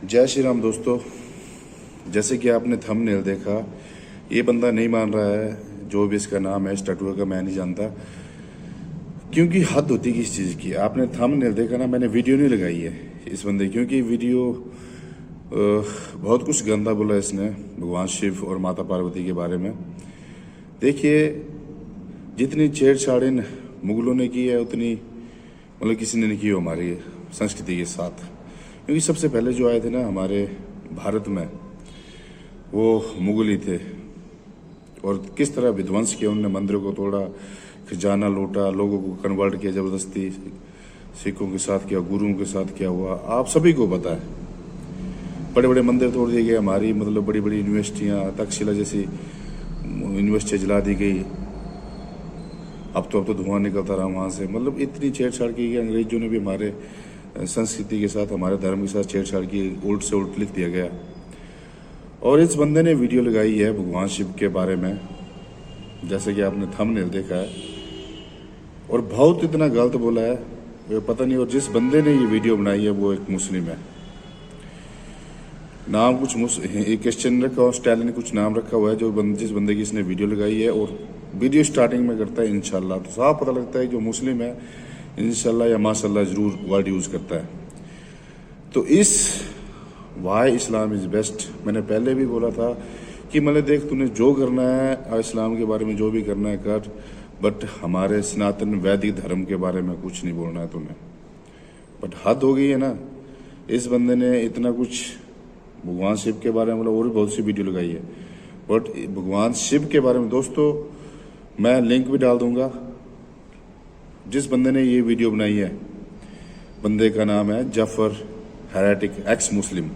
जय श्री राम दोस्तों, जैसे कि आपने थंबनेल देखा, ये बंदा नहीं मान रहा है जो भी इसका नाम है इस टैटू का, मैं नहीं जानता क्योंकि हद होती है किस चीज़ की। आपने थंबनेल देखा ना, मैंने वीडियो नहीं लगाई है इस बंदे, क्योंकि वीडियो बहुत कुछ गंदा बोला इसने भगवान शिव और माता पार्वती के बारे में। देखिए, जितनी छेड़छाड़ इन मुगलों ने की है उतनी मतलब किसी ने नहीं की हो हमारी संस्कृति के साथ, क्योंकि सबसे पहले जो आए थे ना हमारे भारत में वो मुगल ही थे, और किस तरह विध्वंस किया उन्होंने, मंदिरों को तोड़ा, खजाना लूटा, लोगों को कन्वर्ट किया जबरदस्ती, सिखों के साथ किया, गुरुओं के साथ क्या हुआ आप सभी को पता है। बड़े बड़े मंदिर तोड़ दिए गए, हमारी मतलब बड़ी बड़ी यूनिवर्सिटियाँ, तक्षशिला जैसी यूनिवर्सिटी जला दी गई, अब तो धुआं निकलता रहा वहाँ से। मतलब इतनी छेड़छाड़ की गई, अंग्रेजों ने भी हमारे संस्कृति के साथ, हमारे धर्म के साथ छेड़छाड़ की, उल्ट से उल्ट लिख दिया गया। और इस बंदे ने वीडियो लगाई है भगवान शिव के बारे में, जैसे कि आपने थंबनेल देखा है, और बहुत इतना गलत बोला है पता नहीं। और जिस बंदे ने ये वीडियो बनाई है वो एक मुस्लिम है, नाम कुछ एक क्रिश्चियन रखा और स्टालिन ने कुछ नाम रखा हुआ है, जिस बंदे की इसने वीडियो लगाई है। और वीडियो स्टार्टिंग में करता है इंशाल्लाह, तो साफ पता लगता है जो मुस्लिम है इंशाल्लाह या माशाल्लाह जरूर वर्ड यूज़ करता है। तो इस वाई इस्लाम इज़ बेस्ट, मैंने पहले भी बोला था कि मतलब देख, तूने जो करना है इस्लाम के बारे में जो भी करना है कर, बट हमारे सनातन वैदिक धर्म के बारे में कुछ नहीं बोलना है तूने। बट हद हो गई है ना, इस बंदे ने इतना कुछ भगवान शिव के बारे में मतलब और भी बहुत सी वीडियो लगाई है, बट भगवान शिव के बारे में दोस्तों मैं लिंक भी डाल दूंगा। जिस बंदे ने ये वीडियो बनाई है, बंदे का नाम है जाफर हेरेटिक एक्स मुस्लिम,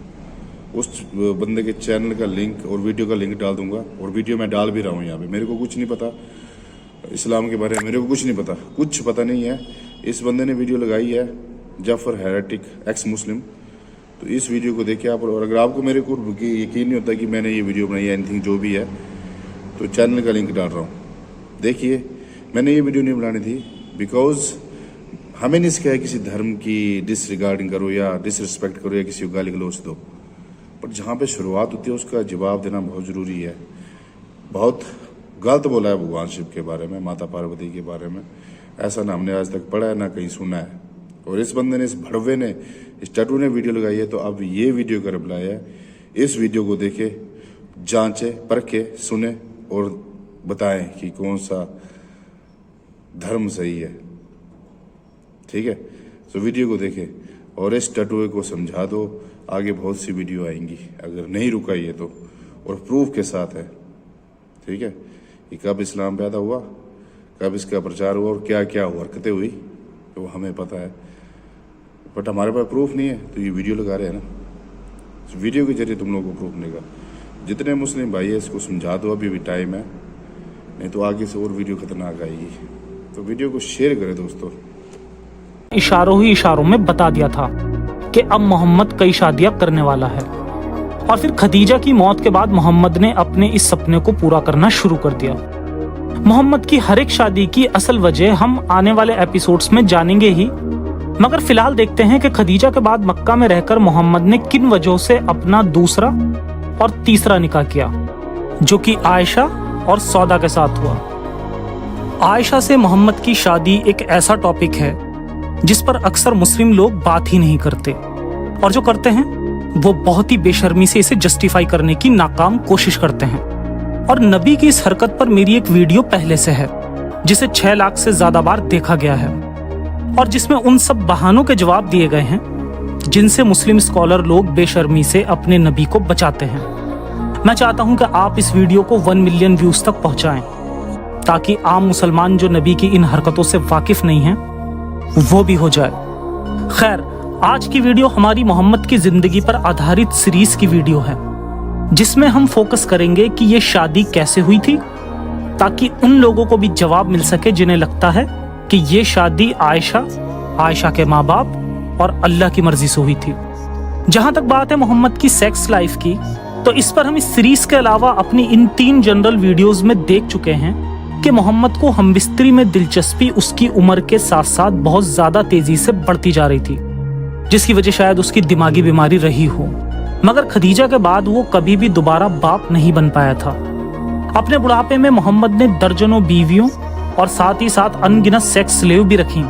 उस बंदे के चैनल का लिंक और वीडियो का लिंक डाल दूंगा। और वीडियो मैं डाल भी रहा हूँ यहाँ पे। मेरे को कुछ नहीं पता इस्लाम के बारे में, मेरे को कुछ पता नहीं है। इस बंदे ने वीडियो लगाई है जाफर हेरेटिक एक्स मुस्लिम, तो इस वीडियो को देखिए आप। और अगर आपको मेरे को यकीन नहीं होता कि मैंने ये वीडियो बनाई है, एनीथिंग जो भी है, तो चैनल का लिंक डाल रहा हूँ, देखिए। मैंने ये वीडियो नहीं बनानी थी बिकॉज हमें नहीं सिखाया किसी धर्म की डिसरिगार्डिंग करो या डिसरिस्पेक्ट करो या किसी को गाली गलौज दो, बट जहाँ पे शुरुआत होती है उसका जवाब देना बहुत ज़रूरी है। बहुत गलत बोला है भगवान शिव के बारे में, माता पार्वती के बारे में, ऐसा ना हमने आज तक पढ़ा है ना कहीं सुना है। और इस बंदे ने, इस भड़वे ने, इस टैटू ने वीडियो लगाई है, तो अब ये वीडियो का रिप्लाई है। इस वीडियो को देखे, जांचे, परखे, सुने और बताएं कि कौन सा धर्म सही है, ठीक है। तो वीडियो को देखें और इस टैटू को समझा दो। आगे बहुत सी वीडियो आएंगी अगर नहीं रुका ये तो, और प्रूफ के साथ है, ठीक है। कि कब इस्लाम पैदा हुआ, कब इसका प्रचार हुआ और क्या क्या हरकतें हुई, तो हमें पता है, बट हमारे पास प्रूफ नहीं है। तो ये वीडियो लगा रहे हैं ना, इस वीडियो के जरिए तुम लोगों को प्रूफ मिलेगा। जितने मुस्लिम भाई है इसको समझा दो, अभी भी टाइम है, नहीं तो आगे से और वीडियो खतरनाक आएगी। तो वीडियो को शेयर करें दोस्तों। इशारों ही इशारों में बता दिया था कि अब मोहम्मद कई शादियां करने वाला है, और फिर खदीजा की मौत के बाद मोहम्मद ने अपने इस सपने को पूरा करना शुरू कर दिया। मोहम्मद की हर एक शादी की असल वजह हम आने वाले एपिसोड्स में जानेंगे ही, मगर फिलहाल देखते हैं कि खदीजा के बाद मक्का में रहकर मोहम्मद ने किन वजहों से अपना दूसरा और तीसरा निकाह किया, जो कि आयशा और सौदा के साथ हुआ। आयशा से मोहम्मद की शादी एक ऐसा टॉपिक है जिस पर अक्सर मुस्लिम लोग बात ही नहीं करते, और जो करते हैं वो बहुत ही बेशर्मी से इसे जस्टिफाई करने की नाकाम कोशिश करते हैं। और नबी की इस हरकत पर मेरी एक वीडियो पहले से है जिसे 6 लाख से ज्यादा बार देखा गया है, और जिसमें उन सब बहानों के जवाब दिए गए हैं जिनसे मुस्लिम स्कॉलर लोग बेशर्मी से अपने नबी को बचाते हैं। मैं चाहता हूं कि आप इस वीडियो को 1 मिलियन व्यूज तक पहुंचाएं, ताकि आम मुसलमान जो नबी की इन हरकतों से वाकिफ नहीं हैं वो भी हो जाए। खैर, आज की वीडियो हमारी मोहम्मद की जिंदगी पर आधारित सीरीज की वीडियो है, जिसमें हम फोकस करेंगे कि ये शादी कैसे हुई थी, ताकि उन लोगों को भी जवाब मिल सके जिन्हें लगता है कि ये शादी आयशा के माँ बाप और अल्लाह की मर्जी से हुई थी। जहां तक बात है मोहम्मद की सेक्स लाइफ की, तो इस पर हम इस सीरीज के अलावा अपनी इन 3 जनरल वीडियोस में देख चुके हैं कि मोहम्मद को हमबिस्तरी में दिलचस्पी उसकी उम्र के साथ साथ बहुत ज्यादा तेजी से बढ़ती जा रही थी, जिसकी वजह शायद उसकी दिमागी बीमारी रही हो। मगर खदीजा के बाद वो कभी भी दोबारा बाप नहीं बन पाया था। अपने बुढ़ापे में मोहम्मद ने दर्जनों बीवियों और साथ ही साथ अनगिनत सेक्स स्लेव भी रखी,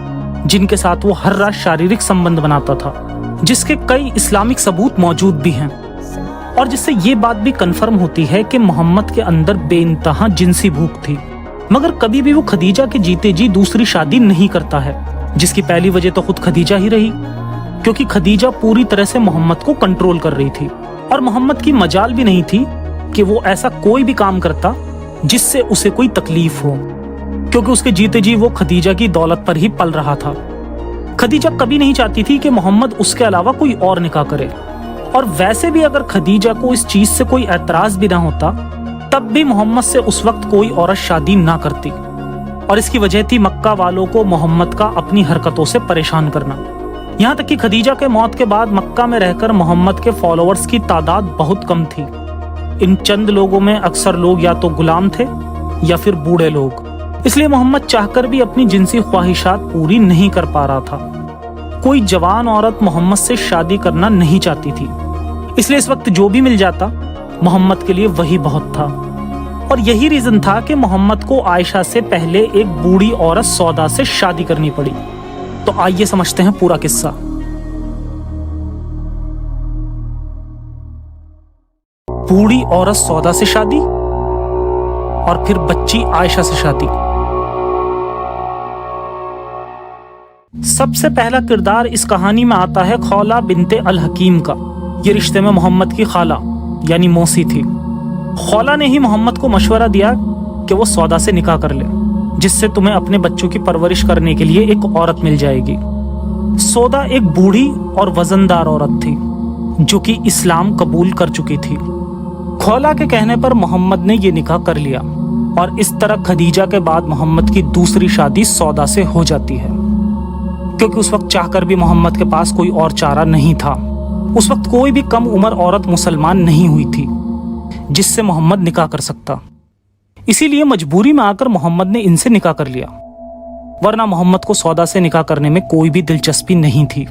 जिनके साथ वो हर रात शारीरिक संबंध बनाता था, जिसके कई इस्लामिक सबूत मौजूद भी हैं, और जिससे ये बात भी कंफर्म होती है कि मोहम्मद के अंदर बेइंतहा जिनसी भूख थी। मगर कभी भी वो खदीजा के जीते जी दूसरी शादी नहीं करता है, जिसकी पहली वजह तो खुद खदीजा ही रही, क्योंकि खदीजा पूरी तरह से मोहम्मद को कंट्रोल कर रही थी और मोहम्मद की मजाल भी नहीं थी कि वो ऐसा कोई भी काम करता जिससे उसे कोई तकलीफ हो, क्योंकि उसके जीते जी वो खदीजा की दौलत पर ही पल रहा था। खदीजा कभी नहीं चाहती थी कि मोहम्मद उसके अलावा कोई और निकाह करे, और वैसे भी अगर खदीजा को इस चीज से कोई एतराज भी ना होता तब भी मोहम्मद से उस वक्त कोई औरत शादी ना करती, और इसकी वजह थी मक्का वालों को मोहम्मद का अपनी हरकतों से परेशान करना। यहाँ तक कि खदीजा के मौत के बाद मक्का में रहकर मोहम्मद के फॉलोअर्स की तादाद बहुत कम थी। इन चंद लोगों में अक्सर लोग या तो गुलाम थे या फिर बूढ़े लोग, इसलिए मोहम्मद चाहकर भी अपनी जिनसी ख्वाहिशात पूरी नहीं कर पा रहा था। कोई जवान औरत मोहम्मद से शादी करना नहीं चाहती थी, इसलिए इस वक्त जो भी मिल जाता मोहम्मद के लिए वही बहुत था। और यही रीजन था कि मोहम्मद को आयशा से पहले एक बूढ़ी औरत सौदा से शादी करनी पड़ी। तो आइए समझते हैं पूरा किस्सा। बूढ़ी औरत सौदा से शादी और फिर बच्ची आयशा से शादी। सबसे पहला किरदार इस कहानी में आता है खौला बिनते अल हकीम का। ये रिश्ते में मोहम्मद की खाला यानी मौसी थी। खौला ने ही मोहम्मद को मशवरा दिया कि वो सौदा से निकाह कर ले, जिससे तुम्हें अपने बच्चों की परवरिश करने के लिए एक औरत मिल जाएगी। सौदा एक बूढ़ी और वजनदार औरत थी जो कि इस्लाम कबूल कर चुकी थी। खौला के कहने पर मोहम्मद ने ये निकाह कर लिया और इस तरह खदीजा के बाद मोहम्मद की दूसरी शादी सौदा से हो जाती है, क्योंकि उस वक्त चाहकर भी मोहम्मद के पास कोई और चारा नहीं था। उस वक्त कोई भी कम उम्र औरत मुसलमान नहीं हुई थी जिससे मोहम्मद निकाह कर सकता। इसीलिए मजबूरी में आकर मोहम्मद ने इनसे निकाह कर लिया, वरना मोहम्मद को सौदा से निकाह करने में कोई भी दिलचस्पी नहीं थी।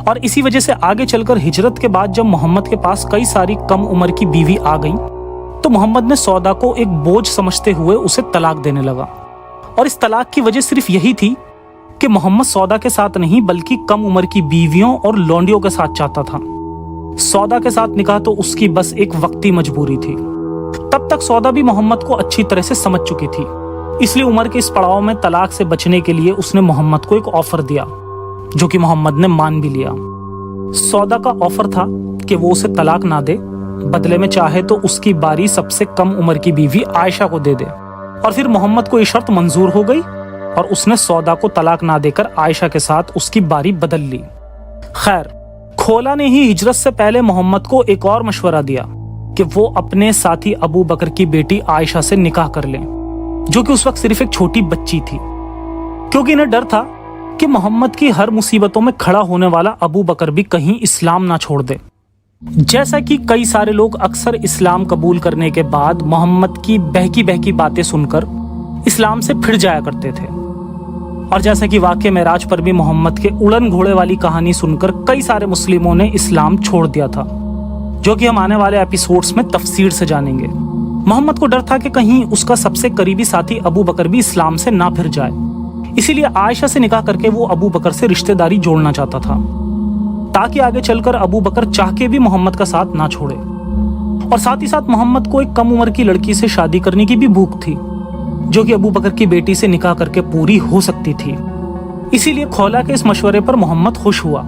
और इसी वजह से आगे चलकर हिजरत के बाद जब मोहम्मद के पास कई सारी कम उम्र की बीवी आ गईं, तो मोहम्मद ने सौदा को एक बोझ समझते हुए उसे तलाक देने लगा। और इस तलाक की वजह सिर्फ यही थी कि मोहम्मद सौदा के साथ नहीं बल्कि कम उम्र की बीवियों और लौंडियों के साथ चाहता था। सौदा के साथ निकाह तो उसकी बस एक वक्ती मजबूरी थी। तब तक सौदा भी मोहम्मद को अच्छी तरह से समझ चुकी थी, इसलिए उम्र के इस पड़ाव में तलाक से बचने के लिए उसने मोहम्मद को एक ऑफर दिया, जो कि मोहम्मद ने मान भी लिया। सौदा का ऑफर था कि वो उसे तलाक ना दे, बदले में चाहे तो उसकी बारी सबसे कम उम्र की बीवी आयशा को दे दे। और फिर मोहम्मद को ये शर्त मंजूर हो गई और उसने सौदा को तलाक ना देकर आयशा के साथ उसकी बारी बदल ली। खैर, खौला ने ही हिजरत से पहले मोहम्मद को एक और मशवरा दिया कि वो अपने साथी अबू बकर की बेटी आयशा से निकाह कर लें, जो कि उस वक्त सिर्फ एक छोटी बच्ची थी, क्योंकि इन्हें डर था कि मोहम्मद की हर मुसीबतों में खड़ा होने वाला अबू बकर भी कहीं इस्लाम ना छोड़ दे। जैसा कि कई सारे लोग अक्सर इस्लाम कबूल करने के बाद मोहम्मद की बहकी बहकी बातें सुनकर इस्लाम से फिर जाया करते थे, और जैसा कि वाक़े मेराज पर भी मोहम्मद के उड़न घोड़े वाली कहानी सुनकर कई सारे मुस्लिमों ने इस्लाम छोड़ दिया था, जो कि हम आने वाले एपिसोड्स में तफसीर से जानेंगे। मोहम्मद को डर था कि कहीं उसका सबसे करीबी साथी अबू बकर भी इस्लाम से ना फिर जाए, इसीलिए आयशा से निकाह करके वो अबू बकर से रिश्तेदारी जोड़ना चाहता था, ताकि आगे चलकर अबू बकर चाह के भी मोहम्मद का साथ ना छोड़े। और साथ ही साथ मोहम्मद को एक कम उम्र की लड़की से शादी करने की भी भूख थी, जो कि अबू बकर की बेटी से निकाह करके पूरी हो सकती थी। इसीलिए खौला के इस मशवरे पर मोहम्मद खुश हुआ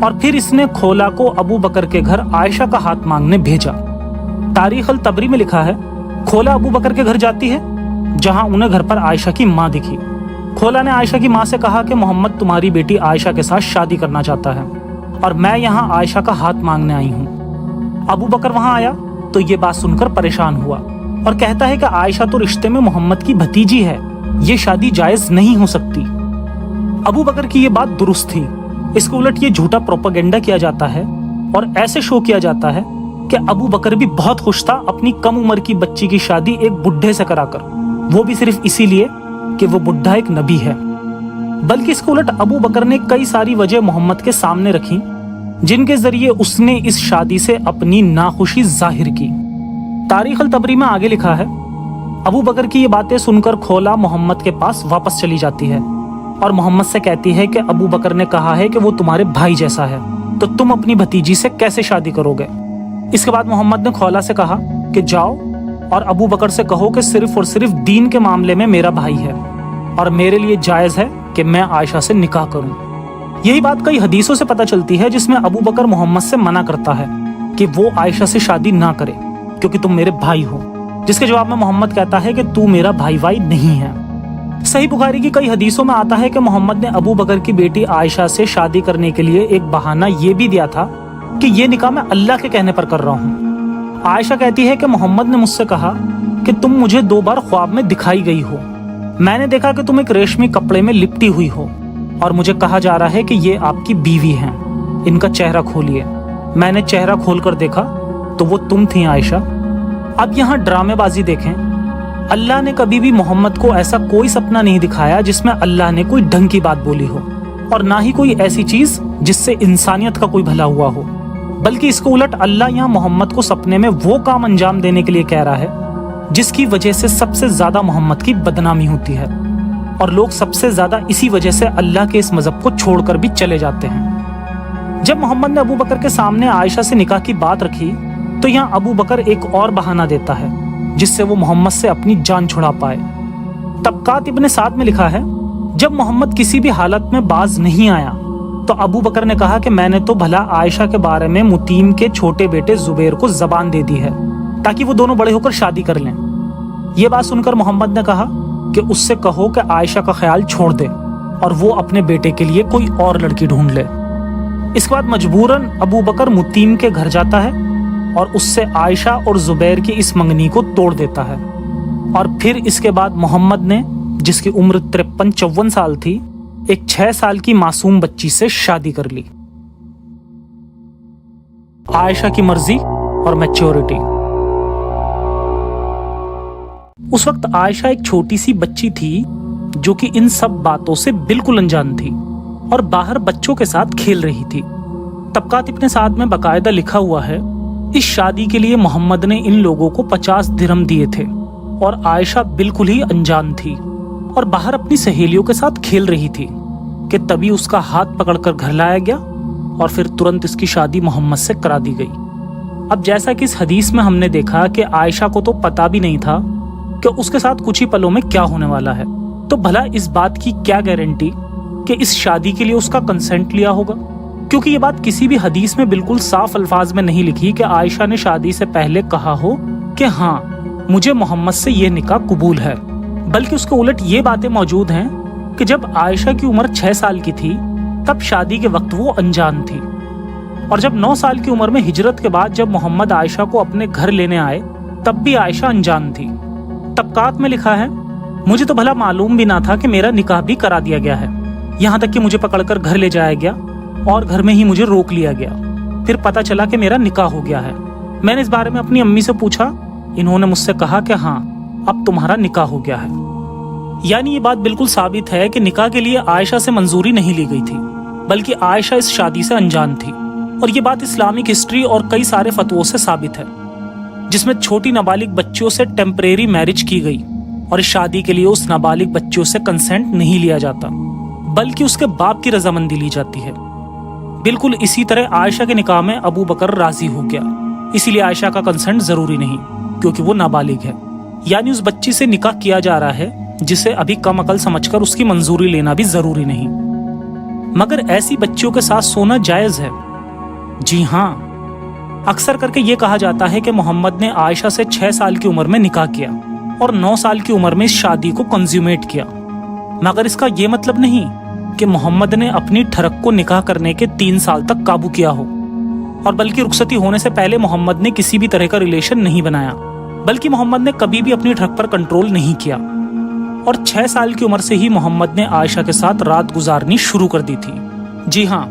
और फिर इसने खौला को अबू बकर के घर आयशा का हाथ मांगने भेजा। तारीख अल तबरी में लिखा है, खौला अबू बकर के घर जाती है, जहां उन्हें घर पर आयशा की माँ दिखी। खौला ने आयशा की माँ से कहा कि मोहम्मद तुम्हारी बेटी आयशा के साथ शादी करना चाहता है और मैं यहाँ आयशा का हाथ मांगने आई हूँ। अबू बकर वहां आया तो ये बात सुनकर परेशान हुआ और कहता है कि आयशा तो रिश्ते में मोहम्मद की भतीजी है, ये शादी जायज नहीं हो सकती। अबू बकर की ये बात दुरुस्त थी। इसके उलट ये झूठा प्रोपेगेंडा किया जाता है और ऐसे शो किया जाता है कि अबू बकर भी बहुत खुश था अपनी कम उम्र की बच्ची की शादी एक बुढ़े से कराकर, वो भी सिर्फ इसीलिए कि वो बुढ़ा एक नबी है। बल्कि इसके उलट अबू बकर ने कई सारी वजह मोहम्मद के सामने रखी जिनके जरिए उसने इस शादी से अपनी नाखुशी जाहिर की। तारीख अल तबरी में आगे लिखा है, अबू बकर की ये बातें सुनकर खोला मोहम्मद के पास वापस चली जाती है और मोहम्मद से कहती है कि अबू बकर ने कहा है कि वो तुम्हारे भाई जैसा है, तो तुम अपनी भतीजी से कैसे शादी करोगे। इसके बाद मोहम्मद ने खोला से कहा कि जाओ और अबू बकर से कहो कि सिर्फ और सिर्फ दीन के मामले में मेरा भाई है और मेरे लिए जायज़ है कि मैं आयशा से निकाह करूं। यही बात कई हदीसों से पता चलती है जिसमें अबू बकर मोहम्मद से मना करता है कि वो आयशा से शादी ना करे क्योंकि तुम मेरे भाई हो, जिसके जवाब में मोहम्मद कहता है कि तू मेरा भाई नहीं है। सही बुखारी की कई हदीसों में आता है कि मोहम्मद ने अबू बकर की बेटी आयशा से शादी करने के लिए एक बहाना ये भी दिया था कि ये निकाह मैं अल्लाह के कहने पर कर रहा हूँ। आयशा कहती है कि मोहम्मद ने मुझसे कहा कि तुम मुझे 2 बार ख्वाब में दिखाई गई हो, मैंने देखा कि तुम एक रेशमी कपड़े में लिपटी हुई हो और मुझे कहा जा रहा है कि ये आपकी बीवी हैं, इनका चेहरा खोलिए। मैंने चेहरा खोलकर देखा तो वो तुम थी आयशा। अब यहाँ ड्रामेबाजी देखें, अल्लाह ने कभी भी मोहम्मद को ऐसा कोई सपना नहीं दिखाया जिसमें अल्लाह ने कोई ढंग की बात बोली हो और ना ही कोई ऐसी चीज जिससे इंसानियत का कोई भला हुआ हो, बल्कि इसको उलट अल्लाह यहाँ मोहम्मद को सपने में वो काम अंजाम देने के लिए कह रहा है जिसकी वजह से सबसे ज्यादा मोहम्मद की बदनामी होती है और लोग सबसे ज्यादा इसी वजह से अल्लाह के इस मजहब को छोड़कर भी चले जाते हैं। जब मोहम्मद ने अबू बकर के सामने आयशा से निकाह की बात रखी तो यहाँ अबू बकर एक और बहाना देता है जिससे वो मोहम्मद से अपनी जान छुड़ा पाए। तबकात इब्ने साद में लिखा है, जब मोहम्मद किसी भी हालत में बाज नहीं आया तो अबू बकर ने कहा कि मैंने तो भला आयशा के बारे में मुतीम के छोटे बेटे जुबैर को जबान दे दी है ताकि वो दोनों बड़े होकर शादी कर लें। ये बात सुनकर मोहम्मद ने कहा कि उससे कहो कि आयशा का ख्याल छोड़ दे और वो अपने बेटे के लिए कोई और लड़की ढूंढ ले। इसके बाद मजबूरन अबू बकर मुतीम के घर जाता है और उससे आयशा और जुबैर की इस मंगनी को तोड़ देता है और फिर इसके बाद मोहम्मद ने, जिसकी उम्र 53-54 साल थी, एक 6 साल की मासूम बच्ची से शादी कर ली। आयशा की मर्जी और मैच्योरिटी। उस वक्त आयशा एक छोटी सी बच्ची थी जो कि इन सब बातों से बिल्कुल अनजान थी और बाहर बच्चों के साथ खेल रही थी। तबकात इब्ने साद में बकायदा लिखा हुआ है, इस शादी के लिए मोहम्मद ने इन लोगों को 50 दिरहम दिए थे और आयशा बिल्कुल ही अनजान थी और बाहर अपनी सहेलियों के साथ खेल रही थी कि तभी उसका हाथ पकड़कर घर लाया गया और फिर तुरंत इसकी शादी मोहम्मद से करा दी गई। अब जैसा कि इस हदीस में हमने देखा कि आयशा को तो पता भी नहीं था कि उसके साथ कुछ ही पलों में क्या होने वाला है, तो भला इस बात की क्या गारंटी कि इस शादी के लिए उसका कंसेंट लिया होगा, क्योंकि ये बात किसी भी हदीस में बिल्कुल साफ अल्फाज में नहीं लिखी कि आयशा ने शादी से पहले कहा हो कि हाँ मुझे मोहम्मद से ये निकाह कबूल है, बल्कि उसके उलट ये बातें मौजूद हैं कि जब आयशा की उम्र 6 साल की थी तब शादी के वक्त वो अनजान थी और जब 9 साल की उम्र में हिजरत के बाद जब मोहम्मद आयशा को अपने घर लेने आए तब भी आयशा अनजान थी। तबकात में लिखा है, मुझे तो भला मालूम भी ना था कि मेरा निकाह भी करा दिया गया है, यहाँ तक कि मुझे पकड़कर घर ले जाया गया और घर में ही मुझे रोक लिया गया। फिर पता चला कि मेरा निकाह हो गया है। मैंने इस बारे में अपनी अम्मी से पूछा, इन्होंने मुझसे कहा कि हाँ अब तुम्हारा निकाह हो गया है। यानी ये बात बिल्कुल साबित है कि निकाह के लिए आयशा से मंजूरी नहीं ली गई थी, बल्कि आयशा इस शादी से अनजान थी और ये बात इस्लामिक हिस्ट्री और कई सारे फतवों से साबित है, जिसमें छोटी नाबालिग बच्चियों से टेम्परेरी मैरिज की गई और इस शादी के लिए उस नाबालिग बच्चियों से कंसेंट नहीं लिया जाता, बल्कि उसके बाप की रजामंदी ली जाती है। बिल्कुल इसी तरह आयशा के निकाह में अबू बकर राजी हो गया, इसीलिए आयशा का कंसेंट जरूरी नहीं क्योंकि वो नाबालिग है। यानी उस बच्ची से निकाह किया जा रहा है जिसे अभी कम अकल समझकर उसकी मंजूरी लेना भी जरूरी नहीं। मगर ऐसी बच्चियों के साथ सोना जायज है। जी हाँ, अक्सर करके ये कहा जाता है कि मोहम्मद ने आयशा से 6 साल की उम्र में निकाह किया और 9 साल की उम्र में इस शादी को कंज्यूमेट किया, मगर इसका ये मतलब नहीं कि मोहम्मद ने अपनी ठरक को निकाह करने के 3 साल तक काबू किया हो, और बल्कि रुखसती होने से पहले मोहम्मद ने किसी भी तरह का रिलेशन नहीं बनाया, बल्कि मोहम्मद ने कभी भी अपनी ठरक पर कंट्रोल नहीं किया और 6 साल की उम्र से ही मोहम्मद ने आयशा के साथ रात गुजारनी शुरू कर दी थी। जी हाँ,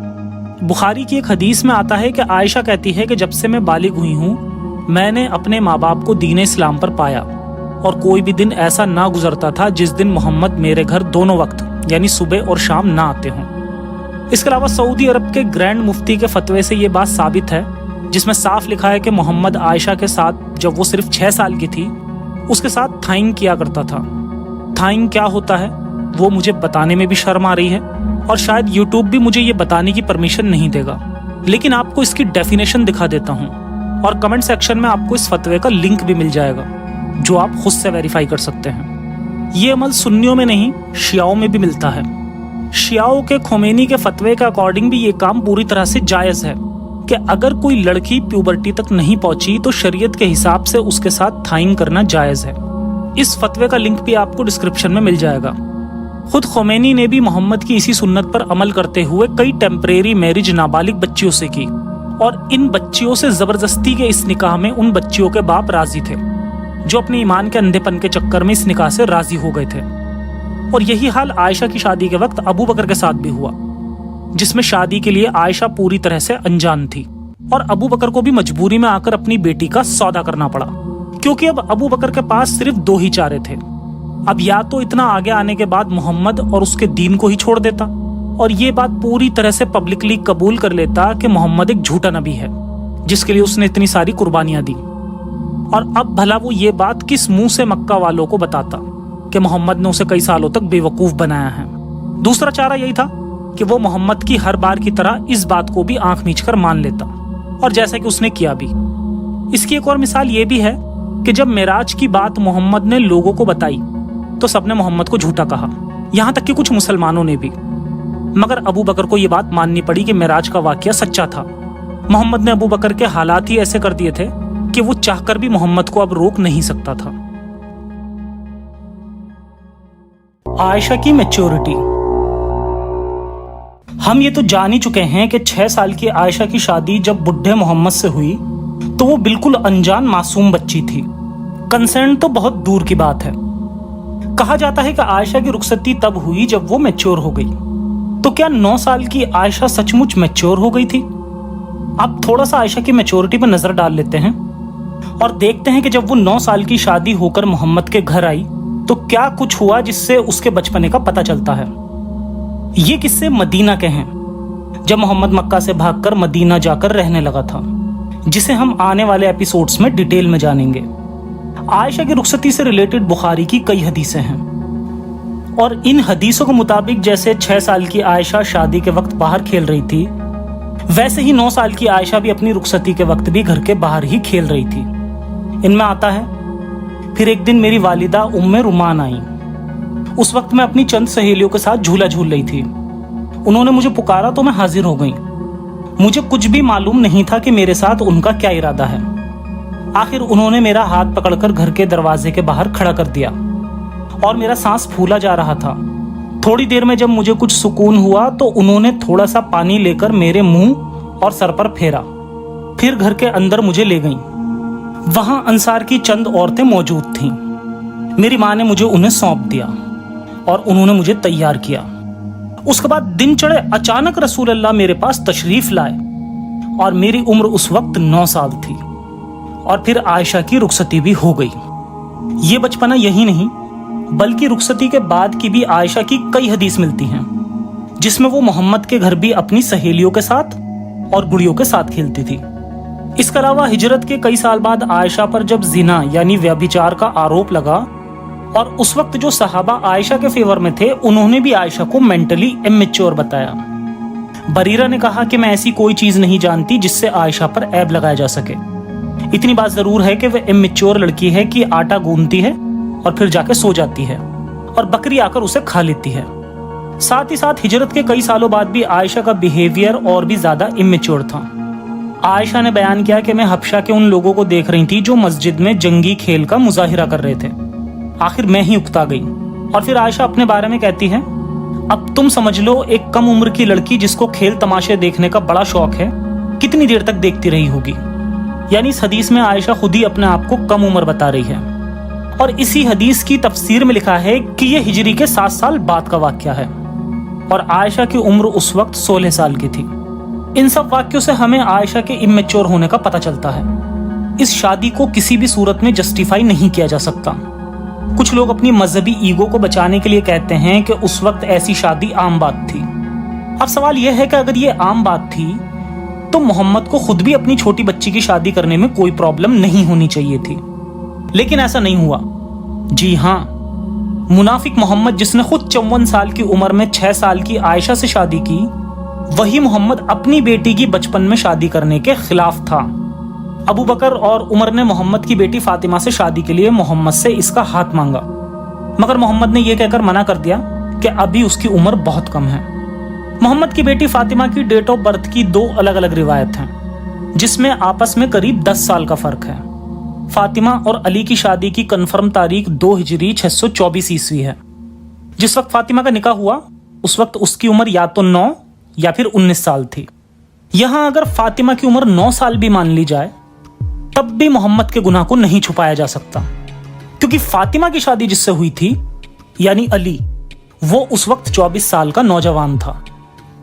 बुखारी की एक हदीस में आता है कि आयशा कहती है कि जब से मैं बालिग हुई हूँ मैंने अपने माँ बाप को दीन इस्लाम पर पाया और कोई भी दिन ऐसा ना गुजरता था जिस दिन मोहम्मद मेरे घर दोनों वक्त यानी सुबह और शाम ना आते हों। इसके अलावा सऊदी अरब के ग्रैंड मुफ्ती के फतवे से ये बात साबित है, जिसमें साफ लिखा है कि मोहम्मद आयशा के साथ जब वो सिर्फ 6 साल की थी उसके साथ थाइंग किया करता था। थाइंग क्या होता है वो मुझे बताने में भी शर्म आ रही है और शायद यूट्यूब भी मुझे ये बताने की परमिशन नहीं देगा, लेकिन आपको इसकी डेफिनेशन दिखा देता हूँ और कमेंट सेक्शन में आपको इस फतवे का लिंक भी मिल जाएगा जो आप खुद से वेरीफाई कर सकते हैं। ये अमल सुन्नियों में नहीं शियाओं में भी मिलता है। शियाओं के खोमेनी के फतवे के अकॉर्डिंग भी ये काम पूरी तरह से जायज़ है कि अगर कोई लड़की प्यूबर्टी तक नहीं पहुंची तो शरीयत के हिसाब से उसके साथ थाइंग करना जायज़ है। इस फतवे का लिंक भी आपको डिस्क्रिप्शन में मिल जाएगा। खुद खोमेनी ने भी मोहम्मद की इसी सुन्नत पर अमल करते हुए कई टेम्परेरी मैरिज नाबालिग बच्चियों से की और इन बच्चियों से जबरदस्ती के इस निकाह में उन बच्चियों के बाप राजी थे जो अपने ईमान के अंधेपन के चक्कर में इस निकाह से राजी हो गए थे। और यही हाल आयशा की शादी के वक्त अबू बकर के साथ भी हुआ, जिसमें शादी के लिए आयशा पूरी तरह से अनजान थी और अबू बकर को भी मजबूरी में आकर अपनी बेटी का सौदा करना पड़ा, क्योंकि अब अबू बकर के पास सिर्फ 2 ही चारे थे। अब या तो इतना आगे आने के बाद मोहम्मद और उसके दीन को ही छोड़ देता और ये बात पूरी तरह से पब्लिकली कबूल कर लेता कि मोहम्मद एक झूठा नबी है जिसके लिए उसने इतनी सारी कुर्बानियां दी, और अब भला वो ये बात किस मुंह से मक्का वालों को बताता कि मोहम्मद ने उसे कई सालों तक बेवकूफ बनाया है। दूसरा चारा यही था कि वो मोहम्मद की हर बार की तरह इस बात को भी आंख मीचकर मान लेता, और जैसा कि उसने किया भी। इसकी एक और मिसाल ये भी है कि जब मेराज की बात मोहम्मद ने लोगों को बताई तो सबने मोहम्मद को झूठा कहा, यहाँ तक कि कुछ मुसलमानों ने भी। मगर अबू बकर को ये बात माननी पड़ी कि मेराज का वाकया सच्चा था। मोहम्मद ने अबू बकर के हालात ही ऐसे कर दिए थे कि वो चाहकर भी मोहम्मद को अब रोक नहीं सकता था। आयशा की मैच्योरिटी। हम ये तो जान ही चुके हैं कि 6 साल की आयशा की शादी जब बुढ़े मोहम्मद से हुई तो वो बिल्कुल अनजान मासूम बच्ची थी। कंसेंट तो बहुत दूर की बात है। कहा जाता है कि आयशा की रुखसती तब हुई जब वो मैच्योर हो गई। तो क्या 9 साल की आयशा सचमुच मैच्योर हो गई थी? अब थोड़ा सा आयशा की मैच्योरिटी पर नजर डाल लेते हैं और देखते हैं कि जब वो 9 साल की शादी होकर मोहम्मद के घर आई तो क्या कुछ हुआ जिससे उसके बचपने का पता चलता है। ये किस्से मदीना के हैं, जब मोहम्मद मक्का से भागकर मदीना जाकर रहने लगा था, जिसे हम आने वाले एपिसोड्स में डिटेल में जानेंगे। आयशा की रुखसती से रिलेटेड बुखारी की कई हदीसें हैं और इन हदीसों के मुताबिक जैसे 6 साल की आयशा शादी के वक्त बाहर खेल रही थी, वैसे ही 9 साल की आयशा भी अपनी रुखसती के वक्त भी घर के बाहर ही खेल रही थी। इनमें आता है, फिर एक दिन मेरी वालिदा उम्मे रुमान आई। उस वक्त मैं अपनी चंद सहेलियों के साथ झूला झूल रही थी। उन्होंने मुझे पुकारा तो मैं हाजिर हो गई। मुझे कुछ भी मालूम नहीं था कि मेरे साथ उनका क्या इरादा है। आखिर उन्होंने मेरा हाथ पकड़कर घर के दरवाजे के बाहर खड़ा कर दिया और मेरा सांस फूला जा रहा था। थोड़ी देर में जब मुझे कुछ सुकून हुआ तो उन्होंने थोड़ा सा पानी लेकर मेरे मुंह और सर पर फेरा, फिर घर के अंदर मुझे ले गईं। वहां अंसार की चंद औरतें मौजूद थीं। मेरी माँ ने मुझे उन्हें सौंप दिया और उन्होंने मुझे तैयार किया। उसके बाद दिन चढ़े अचानक रसूल अल्लाह मेरे पास तशरीफ लाए और मेरी उम्र उस वक्त 9 साल थी और फिर आयशा की रुखसती भी हो गई। ये बचपना यही नहीं बल्कि रुखसती के बाद की भी आयशा की कई हदीस मिलती हैं, जिसमें वो मोहम्मद के घर भी अपनी सहेलियों के साथ और गुड़ियों के साथ खेलती थी। इसके अलावा हिजरत के कई साल बाद आयशा पर जब जिना यानी व्यभिचार का आरोप लगा और उस वक्त जो सहाबा आयशा के फेवर में थे उन्होंने भी आयशा को मेंटली इमेच्योर बताया। बरीरा ने कहा कि मैं ऐसी कोई चीज नहीं जानती जिससे आयशा पर ऐब लगाया जा सके। इतनी बात जरूर है कि वह इमेच्योर लड़की है कि आटा गूंथती है और फिर जाके सो जाती है और बकरी आकर उसे खा लेती है। साथ ही साथ हिजरत के कई सालों बाद भी आयशा का बिहेवियर और भी ज्यादा इमेच्योर था। आयशा ने बयान किया कि मैं हबशा के उन लोगों को देख रही थी जो मस्जिद में जंगी खेल का मुजाहिरा कर रहे थे। आखिर मैं ही उकता गई। और फिर आयशा अपने बारे में कहती है, अब तुम समझ लो एक कम उम्र की लड़की जिसको खेल तमाशे देखने का बड़ा शौक है कितनी देर तक देखती रही होगी। यानी इस हदीस में आयशा खुद ही अपने आप को कम उम्र बता रही है। और इसी हदीस की तफसीर में लिखा है कि यह हिजरी के 7 साल बाद का वाकया है और आयशा की उम्र उस वक्त 16 साल की थी। इन सब वाक्यों से हमें आयशा के इमेच्योर होने का पता चलता है। इस शादी को किसी भी सूरत में जस्टिफाई नहीं किया जा सकता। कुछ लोग अपनी मजहबी ईगो को बचाने के लिए कहते हैं कि उस वक्त ऐसी शादी आम बात थी, अब सवाल यह है कि अगर ये आम बात थी तो मोहम्मद को खुद भी अपनी छोटी बच्ची की शादी करने में कोई प्रॉब्लम नहीं होनी चाहिए थी, लेकिन ऐसा नहीं हुआ। जी हाँ, मुनाफिक मोहम्मद जिसने खुद 54 साल की उम्र में 6 साल की आयशा से शादी की, वही मोहम्मद अपनी बेटी की बचपन में शादी करने के खिलाफ था। अबू बकर और उमर ने मोहम्मद की बेटी फातिमा से शादी के लिए मोहम्मद से इसका हाथ मांगा, मगर मोहम्मद ने यह कहकर मना कर दिया कि अभी उसकी उम्र बहुत कम है। मोहम्मद की बेटी फातिमा की डेट ऑफ बर्थ की 2 अलग अलग रिवायत हैं, जिसमें आपस में करीब 10 साल का फर्क है। फातिमा और अली की शादी की कंफर्म तारीख 2 हिजरी 624 ईस्वी है। जिस वक्त फातिमा का निकाह हुआ उस वक्त उसकी उम्र या तो 9 या फिर 19 साल थी। यहां अगर फातिमा की उम्र 9 साल भी मान ली जाए तब भी मोहम्मद के गुनाह को नहीं छुपाया जा सकता, क्योंकि फातिमा की शादी जिससे हुई थी यानी अली, वो उस वक्त 24 साल का नौजवान था।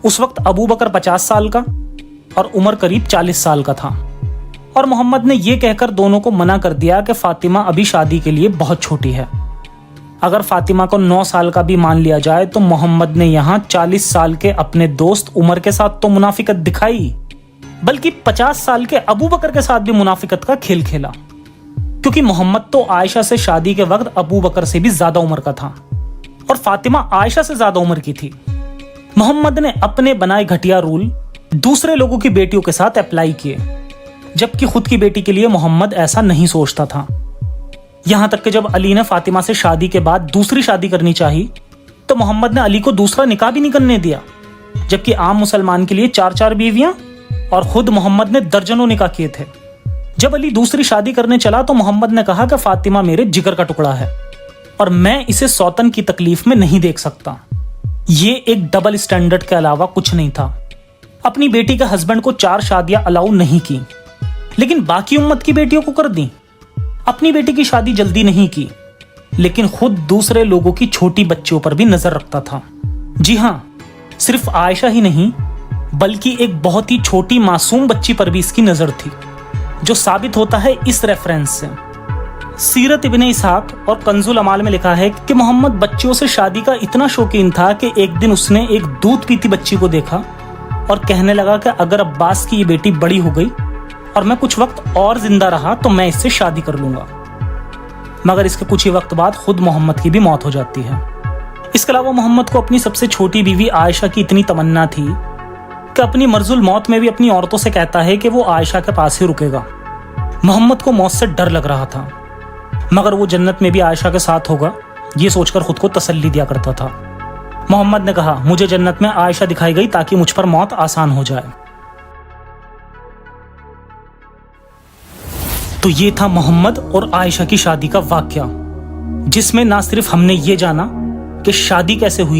उस वक्त अबू बकर 50 साल का और उमर करीब 40 साल का था। और मोहम्मद ने यह कहकर दोनों को मना कर दिया कि फातिमा अभी शादी के लिए बहुत छोटी है। अगर फातिमा को 9 साल का भी मान लिया जाए तो मोहम्मद ने यहां 40 साल के अपने दोस्त उमर के साथ तो मुनाफिकत दिखाई, बल्कि 50 साल के अबू बकर के साथ भी मुनाफिकत का खेल खेला, क्योंकि मोहम्मद तो आयशा से शादी के वक्त अबू बकर से भी ज्यादा उम्र का था और फातिमा आयशा से ज्यादा उम्र की थी। मोहम्मद ने अपने बनाए घटिया रूल दूसरे लोगों की बेटियों के साथ अप्लाई किए, जबकि खुद की बेटी के लिए मोहम्मद ऐसा नहीं सोचता था। यहां तक कि जब अली ने फातिमा से शादी के बाद दूसरी शादी करनी चाहिए तो मोहम्मद ने अली को दूसरा निकाह भी नहीं करने दिया, जबकि आम मुसलमान के लिए 4-4 बीवियां और खुद मोहम्मद ने दर्जनों निकाह किए थे। जब अली दूसरी शादी करने चला तो मोहम्मद ने कहा कि फातिमा मेरे जिगर का टुकड़ा है और मैं इसे सौतन की तकलीफ में नहीं देख सकता। ये एक डबल स्टैंडर्ड के अलावा कुछ नहीं था। अपनी बेटी के हस्बैंड को 4 शादियां अलाउ नहीं की, लेकिन बाकी उम्मत की बेटियों को कर दी। अपनी बेटी की शादी जल्दी नहीं की, लेकिन खुद दूसरे लोगों की छोटी बच्चियों पर भी नजर रखता था। जी हां, सिर्फ आयशा ही नहीं बल्कि एक बहुत ही छोटी मासूम बच्ची पर भी इसकी नजर थी, जो साबित होता है इस रेफरेंस से। सीरत इब्ने इसहाक और कंजुल अमाल में लिखा है कि मोहम्मद बच्चियों से शादी का इतना शौकीन था कि एक दिन उसने एक दूध पीती बच्ची को देखा और कहने लगा कि अगर अब्बास की ये बेटी बड़ी हो गई और मैं कुछ वक्त और जिंदा रहा तो मैं इससे शादी कर लूंगा। मगर इसके कुछ ही वक्त बाद खुद मोहम्मद की भी मौत हो जाती है। इसके अलावा मोहम्मद को अपनी सबसे छोटी बीवी आयशा की इतनी तमन्ना थी कि अपनी मर्जुल मौत में भी अपनी औरतों से कहता है कि वो आयशा के पास ही रुकेगा। मोहम्मद को मौत से डर लग रहा था, मगर वो जन्नत में भी आयशा के साथ होगा ये सोचकर खुद को तसल्ली दिया करता था। मोहम्मद ने कहा, मुझे जन्नत में आयशा दिखाई गई ताकि मुझ पर मौत आसान हो जाए। तो ये था मोहम्मद और आयशा की शादी का वाकया, जिसमें ना सिर्फ हमने ये जाना कि शादी कैसे हुई